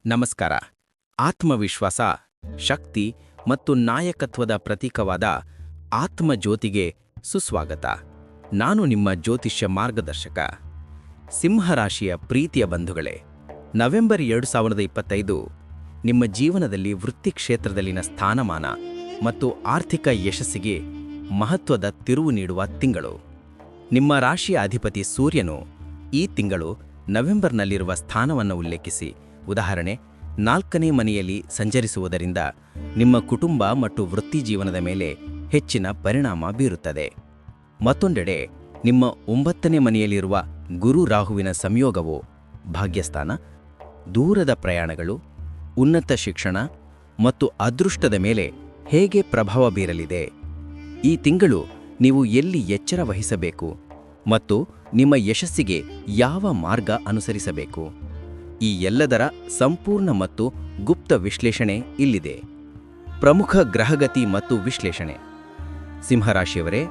ನಮಸ್ಕಾರ. ಆತ್ಮವಿಶ್ವಾಸ, ಶಕ್ತಿ ಮತ್ತು ನಾಯಕತ್ವದ ಪ್ರತೀಕವಾದ ಆತ್ಮಜ್ಯೋತಿಗೆ ಸುಸ್ವಾಗತ. ನಾನು ನಿಮ್ಮ ಜ್ಯೋತಿಷ್ಯ ಮಾರ್ಗದರ್ಶಕ. ಸಿಂಹರಾಶಿಯ ಪ್ರೀತಿಯ ಬಂಧುಗಳೇ, ನವೆಂಬರ್ 2025 ನಿಮ್ಮ ಜೀವನದಲ್ಲಿ ವೃತ್ತಿ ಕ್ಷೇತ್ರದಲ್ಲಿನ ಸ್ಥಾನಮಾನ ಮತ್ತು ಆರ್ಥಿಕ ಯಶಸ್ಸಿಗೆ ಮಹತ್ವದ ತಿರುವು ನೀಡುವ ತಿಂಗಳು. ನಿಮ್ಮ ರಾಶಿಯ ಅಧಿಪತಿ ಸೂರ್ಯನು ಈ ತಿಂಗಳು ನವೆಂಬರ್ನಲ್ಲಿರುವ ಸ್ಥಾನವನ್ನು ಉಲ್ಲೇಖಿಸಿ, ಉದಾಹರಣೆ 4ನೇ ಮನೆಯಲ್ಲಿ ಸಂಚರಿಸುವುದರಿಂದ ನಿಮ್ಮ ಕುಟುಂಬ ಮತ್ತು ವೃತ್ತಿ ಜೀವನದ ಮೇಲೆ ಹೆಚ್ಚಿನ ಪರಿಣಾಮ ಬೀರುತ್ತದೆ. ಮತ್ತೊಂದೆಡೆ ನಿಮ್ಮ 9ನೇ ಮನೆಯಲ್ಲಿರುವ ಗುರು ರಾಹುವಿನ ಸಂಯೋಗವು ಭಾಗ್ಯಸ್ಥಾನ, ದೂರದ ಪ್ರಯಾಣಗಳು, ಉನ್ನತ ಶಿಕ್ಷಣ ಮತ್ತು ಅದೃಷ್ಟದ ಮೇಲೆ ಹೇಗೆ ಪ್ರಭಾವ ಬೀರಲಿದೆ. ಈ ತಿಂಗಳು ನೀವು ಎಲ್ಲಿ ಎಚ್ಚರ ವಹಿಸಬೇಕು ಮತ್ತು ನಿಮ್ಮ ಯಶಸ್ಸಿಗೆ ಯಾವ ಮಾರ್ಗ ಅನುಸರಿಸಬೇಕು, ಈ ಎಲ್ಲದರ ಸಂಪೂರ್ಣ ಮತ್ತು ಗುಪ್ತ ವಿಶ್ಲೇಷಣೆ ಇಲ್ಲಿದೆ. ಪ್ರಮುಖ ಗ್ರಹಗತಿ ಮತ್ತು ವಿಶ್ಲೇಷಣೆ. ಸಿಂಹರಾಶಿಯವರೇ,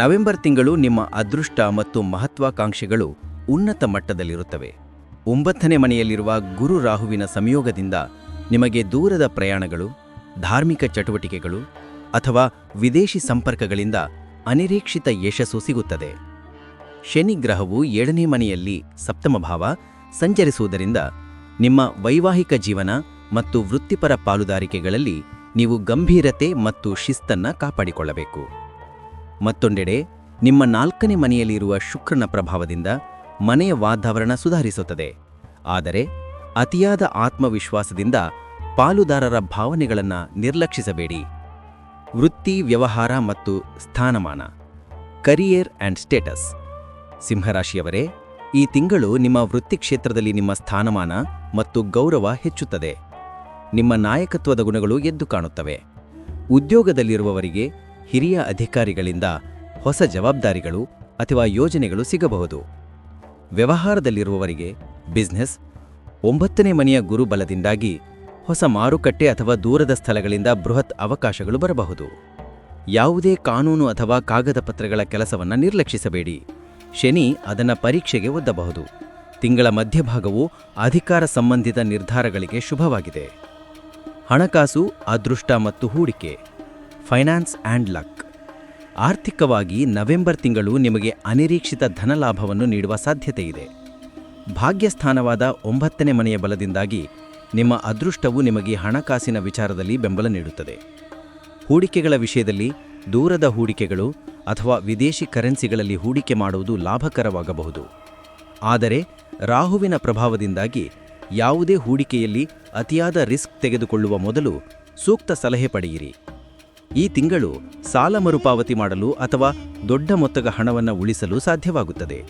ನವೆಂಬರ್ ತಿಂಗಳು ನಿಮ್ಮ ಅದೃಷ್ಟ ಮತ್ತು ಮಹತ್ವಾಕಾಂಕ್ಷೆಗಳು ಉನ್ನತ ಮಟ್ಟದಲ್ಲಿರುತ್ತವೆ. 9ನೇ ಮನೆಯಲ್ಲಿರುವ ಗುರು ರಾಹುವಿನ ಸಂಯೋಗದಿಂದ ನಿಮಗೆ ದೂರದ ಪ್ರಯಾಣಗಳು, ಧಾರ್ಮಿಕ ಚಟುವಟಿಕೆಗಳು ಅಥವಾ ವಿದೇಶಿ ಸಂಪರ್ಕಗಳಿಂದ ಅನಿರೀಕ್ಷಿತ ಯಶಸ್ಸು ಸಿಗುತ್ತದೆ. ಶನಿ ಗ್ರಹವು 7ನೇ ಮನೆಯಲ್ಲಿ ಸಪ್ತಮ ಭಾವ ಸಂಚರಿಸುವುದರಿಂದ ನಿಮ್ಮ ವೈವಾಹಿಕ ಜೀವನ ಮತ್ತು ವೃತ್ತಿಪರ ಪಾಲುದಾರಿಕೆಗಳಲ್ಲಿ ನೀವು ಗಂಭೀರತೆ ಮತ್ತು ಶಿಸ್ತನ್ನು ಕಾಪಾಡಿಕೊಳ್ಳಬೇಕು. ಮತ್ತೊಂದೆಡೆ ನಿಮ್ಮ 4ನೇ ಮನೆಯಲ್ಲಿರುವ ಶುಕ್ರನ ಪ್ರಭಾವದಿಂದ ಮನೆಯ ವಾತಾವರಣ ಸುಧಾರಿಸುತ್ತದೆ. ಆದರೆ ಅತಿಯಾದ ಆತ್ಮವಿಶ್ವಾಸದಿಂದ ಪಾಲುದಾರರ ಭಾವನೆಗಳನ್ನು ನಿರ್ಲಕ್ಷಿಸಬೇಡಿ. ವೃತ್ತಿ, ವ್ಯವಹಾರ ಮತ್ತು ಸ್ಥಾನಮಾನ, ಕರಿಯರ್ ಆ್ಯಂಡ್ ಸ್ಟೇಟಸ್. ಸಿಂಹರಾಶಿಯವರೇ, ಈ ತಿಂಗಳು ನಿಮ್ಮ ವೃತ್ತಿ ಕ್ಷೇತ್ರದಲ್ಲಿ ನಿಮ್ಮ ಸ್ಥಾನಮಾನ ಮತ್ತು ಗೌರವ ಹೆಚ್ಚುತ್ತದೆ. ನಿಮ್ಮ ನಾಯಕತ್ವದ ಗುಣಗಳು ಎದ್ದು ಕಾಣುತ್ತವೆ. ಉದ್ಯೋಗದಲ್ಲಿರುವವರಿಗೆ ಹಿರಿಯ ಅಧಿಕಾರಿಗಳಿಂದ ಹೊಸ ಜವಾಬ್ದಾರಿಗಳು ಅಥವಾ ಯೋಜನೆಗಳು ಸಿಗಬಹುದು. ವ್ಯವಹಾರದಲ್ಲಿರುವವರಿಗೆ ಬಿಸ್ನೆಸ್, 9ನೇ ಮನೆಯ ಗುರುಬಲದಿಂದಾಗಿ ಹೊಸ ಮಾರುಕಟ್ಟೆ ಅಥವಾ ದೂರದ ಸ್ಥಳಗಳಿಂದ ಬೃಹತ್ ಅವಕಾಶಗಳು ಬರಬಹುದು. ಯಾವುದೇ ಕಾನೂನು ಅಥವಾ ಕಾಗದ ಪತ್ರಗಳ ಕೆಲಸವನ್ನು ನಿರ್ಲಕ್ಷಿಸಬೇಡಿ. ಶನಿ ಅದನ್ನು ಪರೀಕ್ಷೆಗೆ ಒಡ್ಡಬಹುದು. ತಿಂಗಳ ಮಧ್ಯಭಾಗವು ಅಧಿಕಾರ ಸಂಬಂಧಿತ ನಿರ್ಧಾರಗಳಿಗೆ ಶುಭವಾಗಿದೆ. ಹಣಕಾಸು, ಅದೃಷ್ಟ ಮತ್ತು ಹೂಡಿಕೆ, ಫೈನಾನ್ಸ್ ಆ್ಯಂಡ್ ಲಕ್. ಆರ್ಥಿಕವಾಗಿ ನವೆಂಬರ್ ತಿಂಗಳು ನಿಮಗೆ ಅನಿರೀಕ್ಷಿತ ಧನಲಾಭವನ್ನು ನೀಡುವ ಸಾಧ್ಯತೆಯಿದೆ. ಭಾಗ್ಯಸ್ಥಾನವಾದ 9ನೇ ಮನೆಯ ಬಲದಿಂದಾಗಿ ನಿಮ್ಮ ಅದೃಷ್ಟವು ನಿಮಗೆ ಹಣಕಾಸಿನ ವಿಚಾರದಲ್ಲಿ ಬೆಂಬಲ ನೀಡುತ್ತದೆ. ಹೂಡಿಕೆಗಳ ವಿಷಯದಲ್ಲಿ ದೂರದ ಹೂಡಿಕೆಗಳು ಅಥವಾ ವಿದೇಶಿ ಕರೆನ್ಸಿಗಳಲ್ಲಿ ಹೂಡಿಕೆ ಮಾಡುವುದು ಲಾಭಕರವಾಗಬಹುದು. ಆದರೆ ರಾಹುವಿನ ಪ್ರಭಾವದಿಂದಾಗಿ ಯಾವುದೇ ಹೂಡಿಕೆಯಲ್ಲಿ ಅತಿಯಾದ ರಿಸ್ಕ್ ತೆಗೆದುಕೊಳ್ಳುವ ಮೊದಲು ಸೂಕ್ತ ಸಲಹೆ ಪಡೆಯಿರಿ. ಈ ತಿಂಗಳು ಸಾಲ ಮರುಪಾವತಿ ಮಾಡಲು ಅಥವಾ ದೊಡ್ಡ ಮೊತ್ತದ ಹಣವನ್ನು ಉಳಿಸಲು ಸಾಧ್ಯವಾಗುತ್ತದೆ.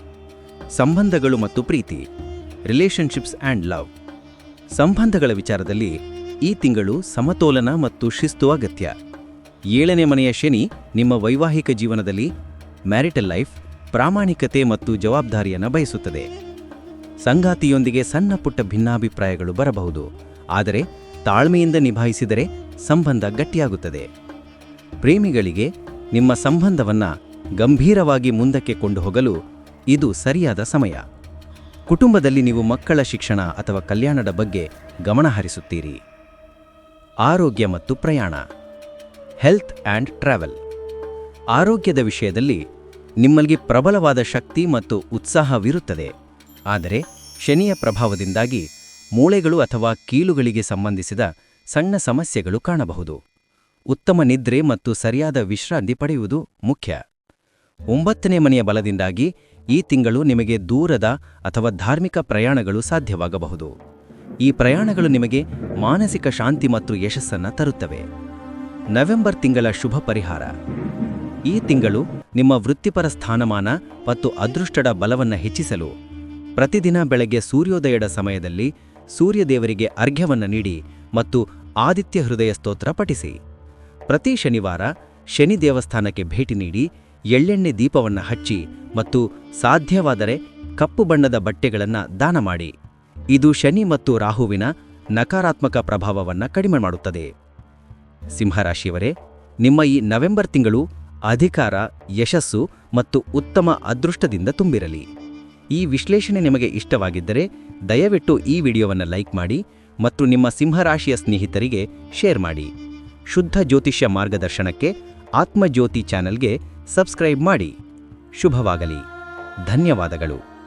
ಸಂಬಂಧಗಳು ಮತ್ತು ಪ್ರೀತಿ, ರಿಲೇಷನ್ಶಿಪ್ಸ್ ಆ್ಯಂಡ್ ಲವ್. ಸಂಬಂಧಗಳ ವಿಚಾರದಲ್ಲಿ ಈ ತಿಂಗಳು ಸಮತೋಲನ ಮತ್ತು ಶಿಸ್ತು ಅಗತ್ಯ. 7ನೇ ಮನೆಯ ಶನಿ ನಿಮ್ಮ ವೈವಾಹಿಕ ಜೀವನದಲ್ಲಿ ಮ್ಯಾರಿಟಲ್ ಲೈಫ್, ಪ್ರಾಮಾಣಿಕತೆ ಮತ್ತು ಜವಾಬ್ದಾರಿಯನ್ನು ಬಯಸುತ್ತದೆ. ಸಂಗಾತಿಯೊಂದಿಗೆ ಸಣ್ಣ ಪುಟ್ಟ ಭಿನ್ನಾಭಿಪ್ರಾಯಗಳು ಬರಬಹುದು, ಆದರೆ ತಾಳ್ಮೆಯಿಂದ ನಿಭಾಯಿಸಿದರೆ ಸಂಬಂಧ ಗಟ್ಟಿಯಾಗುತ್ತದೆ. ಪ್ರೇಮಿಗಳಿಗೆ ನಿಮ್ಮ ಸಂಬಂಧವನ್ನು ಗಂಭೀರವಾಗಿ ಮುಂದಕ್ಕೆ ಕೊಂಡು ಹೋಗಲು ಇದು ಸರಿಯಾದ ಸಮಯ. ಕುಟುಂಬದಲ್ಲಿ ನೀವು ಮಕ್ಕಳ ಶಿಕ್ಷಣ ಅಥವಾ ಕಲ್ಯಾಣದ ಬಗ್ಗೆ ಗಮನ ಹರಿಸುತ್ತೀರಿ. ಆರೋಗ್ಯ ಮತ್ತು ಪ್ರಯಾಣ, ಹೆಲ್ತ್ ಆ್ಯಂಡ್ ಟ್ರಾವೆಲ್. ಆರೋಗ್ಯದ ವಿಷಯದಲ್ಲಿ ನಿಮ್ಮಲ್ಲಿ ಪ್ರಬಲವಾದ ಶಕ್ತಿ ಮತ್ತು ಉತ್ಸಾಹವಿರುತ್ತದೆ. ಆದರೆ ಶನಿಯ ಪ್ರಭಾವದಿಂದಾಗಿ ಮೂಳೆಗಳು ಅಥವಾ ಕೀಲುಗಳಿಗೆ ಸಂಬಂಧಿಸಿದ ಸಣ್ಣ ಸಮಸ್ಯೆಗಳು ಕಾಣಬಹುದು. ಉತ್ತಮ ನಿದ್ರೆ ಮತ್ತು ಸರಿಯಾದ ವಿಶ್ರಾಂತಿ ಪಡೆಯುವುದು ಮುಖ್ಯ. 9ನೇ ಮನೆಯ ಬಲದಿಂದಾಗಿ ಈ ತಿಂಗಳು ನಿಮಗೆ ದೂರದ ಅಥವಾ ಧಾರ್ಮಿಕ ಪ್ರಯಾಣಗಳು ಸಾಧ್ಯವಾಗಬಹುದು. ಈ ಪ್ರಯಾಣಗಳು ನಿಮಗೆ ಮಾನಸಿಕ ಶಾಂತಿ ಮತ್ತು ಯಶಸ್ಸನ್ನು ತರುತ್ತವೆ. ನವೆಂಬರ್ ತಿಂಗಳ ಶುಭ ಪರಿಹಾರ. ಈ ತಿಂಗಳು ನಿಮ್ಮ ವೃತ್ತಿಪರ ಸ್ಥಾನಮಾನ ಮತ್ತು ಅದೃಷ್ಟದ ಬಲವನ್ನು ಹೆಚ್ಚಿಸಲು ಪ್ರತಿದಿನ ಬೆಳಗ್ಗೆ ಸೂರ್ಯೋದಯದ ಸಮಯದಲ್ಲಿ ಸೂರ್ಯದೇವರಿಗೆ ಅರ್ಘ್ಯವನ್ನು ನೀಡಿ ಮತ್ತು ಆದಿತ್ಯ ಹೃದಯ ಸ್ತೋತ್ರ ಪಠಿಸಿ. ಪ್ರತಿ ಶನಿವಾರ ಶನಿ ದೇವಸ್ಥಾನಕ್ಕೆ ಭೇಟಿ ನೀಡಿ ಎಳ್ಳೆಣ್ಣೆ ದೀಪವನ್ನು ಹಚ್ಚಿ ಮತ್ತು ಸಾಧ್ಯವಾದರೆ ಕಪ್ಪು ಬಣ್ಣದ ಬಟ್ಟೆಗಳನ್ನು ದಾನ ಮಾಡಿ. ಇದು ಶನಿ ಮತ್ತು ರಾಹುವಿನ ನಕಾರಾತ್ಮಕ ಪ್ರಭಾವವನ್ನು ಕಡಿಮೆ ಮಾಡುತ್ತದೆ. ಸಿಂಹರಾಶಿಯವರೇ, ನಿಮ್ಮ ಈ ನವೆಂಬರ್ ತಿಂಗಳು ಅಧಿಕಾರ, ಯಶಸ್ಸು ಮತ್ತು ಉತ್ತಮ ಅದೃಷ್ಟದಿಂದ ತುಂಬಿರಲಿ. ಈ ವಿಶ್ಲೇಷಣೆ ನಿಮಗೆ ಇಷ್ಟವಾಗಿದ್ದರೆ ದಯವಿಟ್ಟು ಈ ವಿಡಿಯೋವನ್ನು ಲೈಕ್ ಮಾಡಿ ಮತ್ತು ನಿಮ್ಮ ಸಿಂಹರಾಶಿಯ ಸ್ನೇಹಿತರಿಗೆ ಶೇರ್ ಮಾಡಿ. ಶುದ್ಧ ಜ್ಯೋತಿಷ್ಯ ಮಾರ್ಗದರ್ಶನಕ್ಕೆ ಆತ್ಮಜ್ಯೋತಿ ಚಾನೆಲ್ಗೆ ಸಬ್ಸ್ಕ್ರೈಬ್ ಮಾಡಿ. ಶುಭವಾಗಲಿ. ಧನ್ಯವಾದಗಳು.